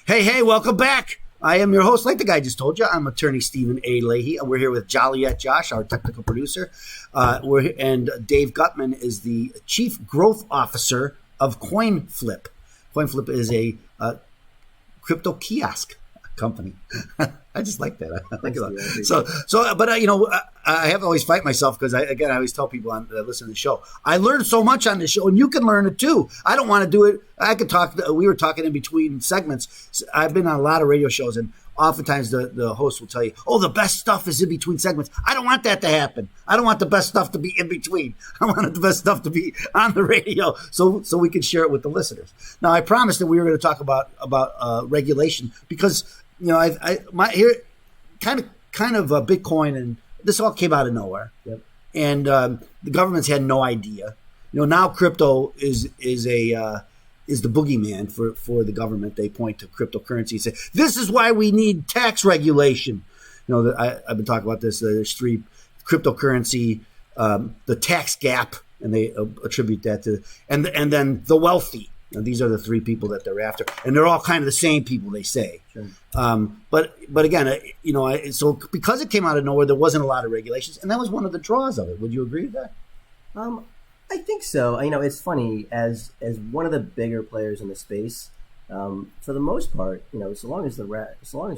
Hey, welcome back. I am your host, like the guy just told you. I'm Attorney Stephen A. Leahy. We're here with Joliet Josh, our technical producer. And Dave Guttman is the Chief Growth Officer of Coinflip. Coinflip is a crypto kiosk company. I just like that. I like it. But I have to always fight myself because I always tell people that listen to the show, I learned so much on this show, and you can learn it too. I don't want to do it. I could talk. We were talking in between segments. I've been on a lot of radio shows, and oftentimes the host will tell you, "Oh, the best stuff is in between segments." I don't want that to happen. I don't want the best stuff to be in between. I want the best stuff to be on the radio, so we can share it with the listeners. Now, I promised that we were going to talk about regulation because kind of Bitcoin, and this all came out of nowhere. Yep. And the government's had no idea. Now crypto is the boogeyman for the government. They point to cryptocurrency and say, this is why we need tax regulation. I've been talking about this. There's three: cryptocurrency, the tax gap, and they attribute that to, and then the wealthy. These are the three people that they're after, and they're all kind of the same people, they say. Sure. But again, so because it came out of nowhere, there wasn't a lot of regulations, and that was one of the draws of it. Would you agree with that? I think so. It's funny, as one of the bigger players in the space, for the most part, so long as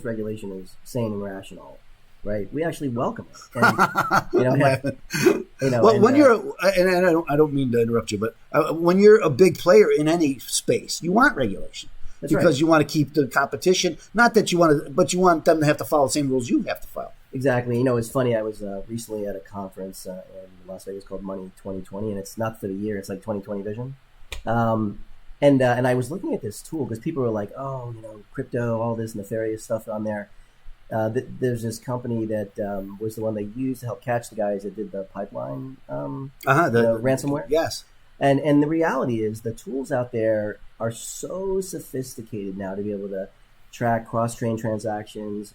regulation is sane and rational, right? We actually welcome it. And, I don't mean to interrupt you, but when you're a big player in any space, you want regulation. That's because right. You want to keep the competition. Not that you want to, but you want them to have to follow the same rules you have to follow. Exactly. It's funny. I was recently at a conference in Las Vegas called Money 2020, and it's not for the year. It's like 2020 vision. And I was looking at this tool because people were like, oh, crypto, all this nefarious stuff on there. There's this company that was the one they used to help catch the guys that did the pipeline ransomware. Yes. And the reality is the tools out there are so sophisticated now to be able to track cross-chain transactions,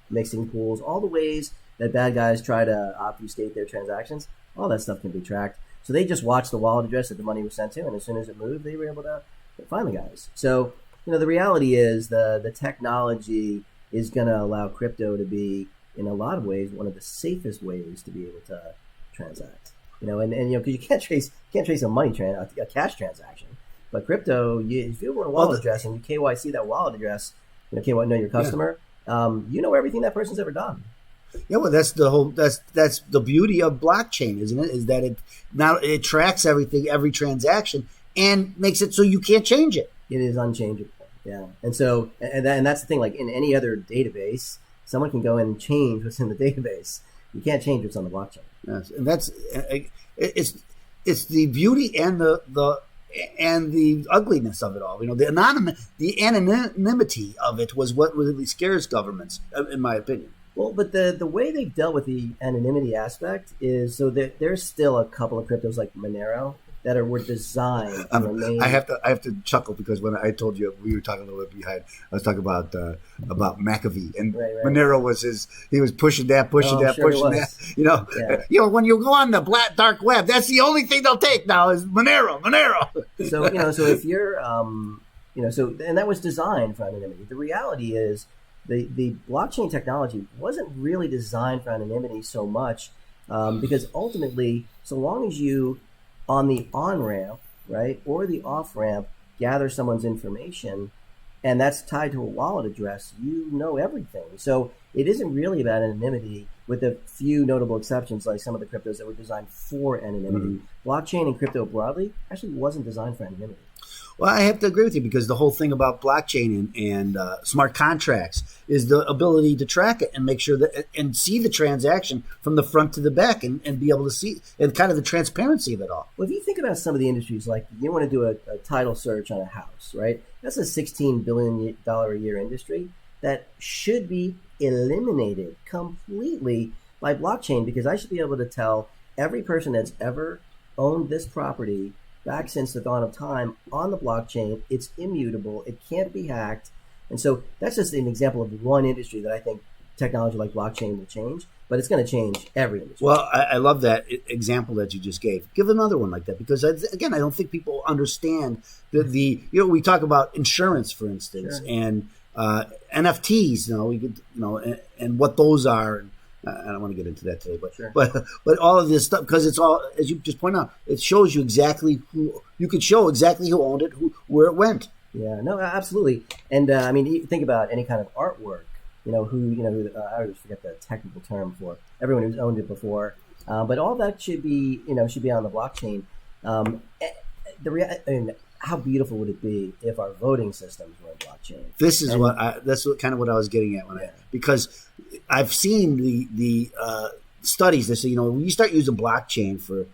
mixing pools, all the ways that bad guys try to obfuscate their transactions. All that stuff can be tracked. So they just watched the wallet address that the money was sent to, and as soon as it moved, they were able to find the guys. So the reality is the technology is going to allow crypto to be, in a lot of ways, one of the safest ways to be able to transact. Because you can't trace a cash transaction, but crypto, if you have a wallet address and you KYC that wallet address, know your customer, you know everything that person's ever done. Yeah, well, that's the beauty of blockchain, isn't it? Is that it tracks everything, every transaction, and makes it so you can't change it. It is unchangeable. Yeah, and so that's the thing. Like in any other database, someone can go in and change what's in the database. You can't change what's on the blockchain. Yes, and that's it's the beauty and the ugliness of it all. The anonymity of it was what really scares governments, in my opinion. Well, but the way they've dealt with the anonymity aspect is so that there's still a couple of cryptos like Monero that were designed to remain. I have to chuckle because when I told you we were talking a little bit behind, I was talking about McAfee, and right. Monero was he was pushing that. When you go on the dark web, that's the only thing they'll take now is Monero. So if you're and that was designed for anonymity. The reality is the blockchain technology wasn't really designed for anonymity so much because ultimately, so long as you on the on-ramp, right, or the off-ramp, gather someone's information, and that's tied to a wallet address, you know everything. So it isn't really about anonymity, with a few notable exceptions, like some of the cryptos that were designed for anonymity. Mm-hmm. Blockchain and crypto broadly actually wasn't designed for anonymity. Well, I have to agree with you because the whole thing about blockchain and smart contracts is the ability to track it and make sure that and see the transaction from the front to the back and be able to see and kind of the transparency of it all. Well, if you think about some of the industries, like you want to do a title search on a house, right? That's a $16 billion a year industry that should be eliminated completely by blockchain because I should be able to tell every person that's ever owned this property back since the dawn of time on the blockchain. It's immutable. It can't be hacked. And so that's just an example of one industry that I think technology like blockchain will change, but it's going to change every industry. Well, I love that example that you just gave. Give another one like that, because again, I don't think people understand the we talk about insurance, for instance, Sure. and NFTs. We could and what those are. I don't want to get into that today, but Sure. but all of this stuff, because it's all, as you just point out, it shows you exactly who you could show exactly who owned it, where it went. Yeah, no, absolutely. And I mean, you think about any kind of artwork. I always forget the technical term for everyone who's owned it before, but all that should be on the blockchain. How beautiful would it be if our voting systems were on blockchain? This is that's kind of what I was getting at because I've seen the studies that say, when you start using blockchain for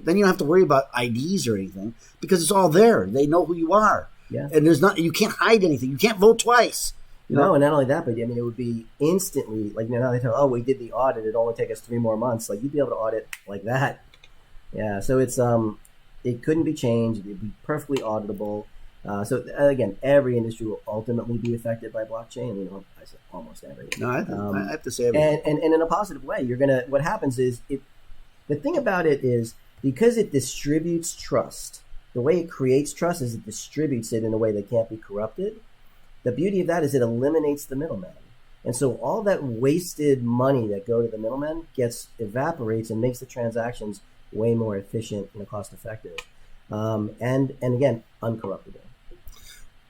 then you don't have to worry about IDs or anything, because it's all there. They know who you are. Yeah. And you can't hide anything. You can't vote twice. No, and not only that, but I mean, it would be instantly, like, now they tell, we did the audit, it only take us 3 more months. Like, you'd be able to audit like that. Yeah, so it's it couldn't be changed. It'd be perfectly auditable. So again, every industry will ultimately be affected by blockchain. I said almost every. No, I have to say everything. And in a positive way, what happens is the thing about it is, because it distributes trust. The way it creates trust is it distributes it in a way that can't be corrupted. The beauty of that is it eliminates the middleman. And so all that wasted money that go to the middleman evaporates and makes the transactions way more efficient and cost effective. And again, uncorruptible.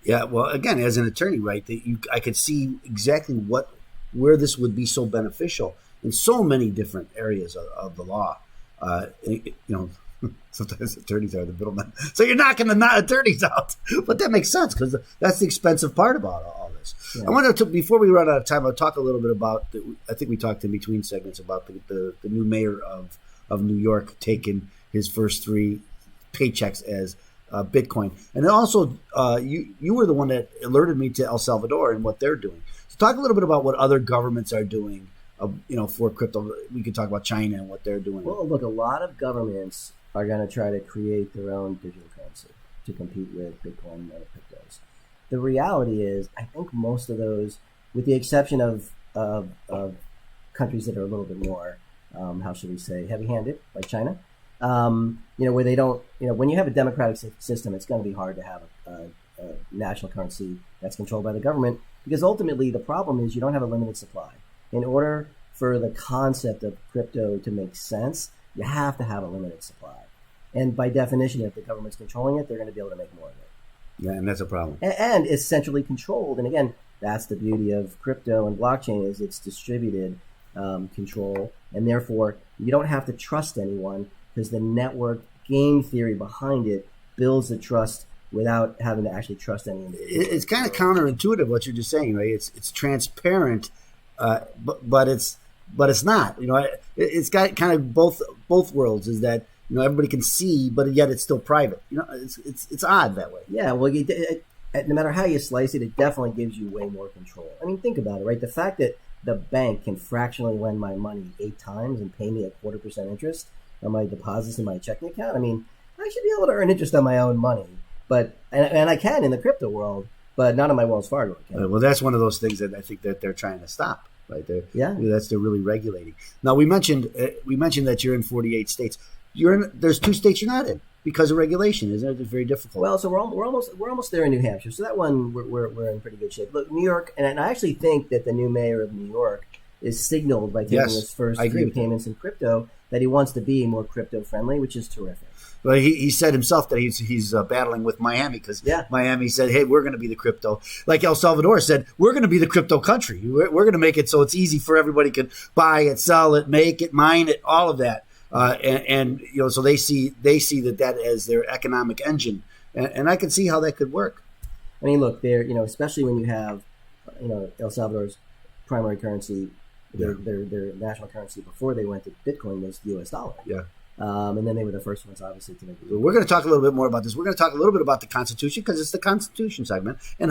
Yeah, well, again, as an attorney, right, I could see exactly where this would be so beneficial in so many different areas of the law. Sometimes attorneys are the middlemen, so you're knocking the attorneys out. But that makes sense, because that's the expensive part about all this. Yeah. I wanted to, before we run out of time, I'll talk a little bit about. I think we talked in between segments about the new mayor of New York taking his first 3 paychecks as Bitcoin, and then also you were the one that alerted me to El Salvador and what they're doing. So talk a little bit about what other governments are doing. For crypto. We could talk about China and what they're doing. Well, look, a lot of governments are going to try to create their own digital currency to compete with Bitcoin and other cryptos. The reality is, I think most of those, with the exception of countries that are a little bit more, how should we say, heavy-handed, like China, where they don't, when you have a democratic system, it's going to be hard to have a national currency that's controlled by the government, because ultimately the problem is you don't have a limited supply. In order for the concept of crypto to make sense, you have to have a limited supply. And by definition, if the government's controlling it, they're going to be able to make more of it. Yeah, and that's a problem. And it's centrally controlled. And again, that's the beauty of crypto and blockchain, is it's distributed control. And therefore, you don't have to trust anyone, because the network game theory behind it builds the trust without having to actually trust any individual. It's kind of counterintuitive what you're just saying, right? It's transparent, but it's not. It's got kind of both worlds. Is that everybody can see, but yet it's still private. It's odd that way. Yeah. Well, no matter how you slice it, it definitely gives you way more control. I mean, think about it, right? The fact that the bank can fractionally lend my money 8 times and pay me a 0.25% interest on my deposits in my checking account. I mean, I should be able to earn interest on my own money, but and I can in the crypto world, but not in my Wells Fargo account. Well, that's one of those things that I think that they're trying to stop. Right there, they're really regulating. Now we mentioned that you're in 48 states. There's 2 states you're not in because of regulation, isn't it? It's very difficult. Well, so we're almost there in New Hampshire. So that one we're in pretty good shape. Look, New York, and I actually think that the new mayor of New York is signaled by taking his first 3 payments in crypto that he wants to be more crypto friendly, which is terrific. Well, he said himself that he's battling with Miami, because Miami said, hey, we're going to be the crypto. Like El Salvador said, we're going to be the crypto country. We're going to make it so it's easy for everybody can buy it, sell it, make it, mine it, all of that. So they see that as their economic engine. And I can see how that could work. I mean, look, there, especially when you have, El Salvador's primary currency, their national currency before they went to Bitcoin was the US dollar. Yeah. And then they were the first ones, obviously, to make it. We're going to talk a little bit more about this. We're going to talk a little bit about the Constitution, because it's the Constitution segment, and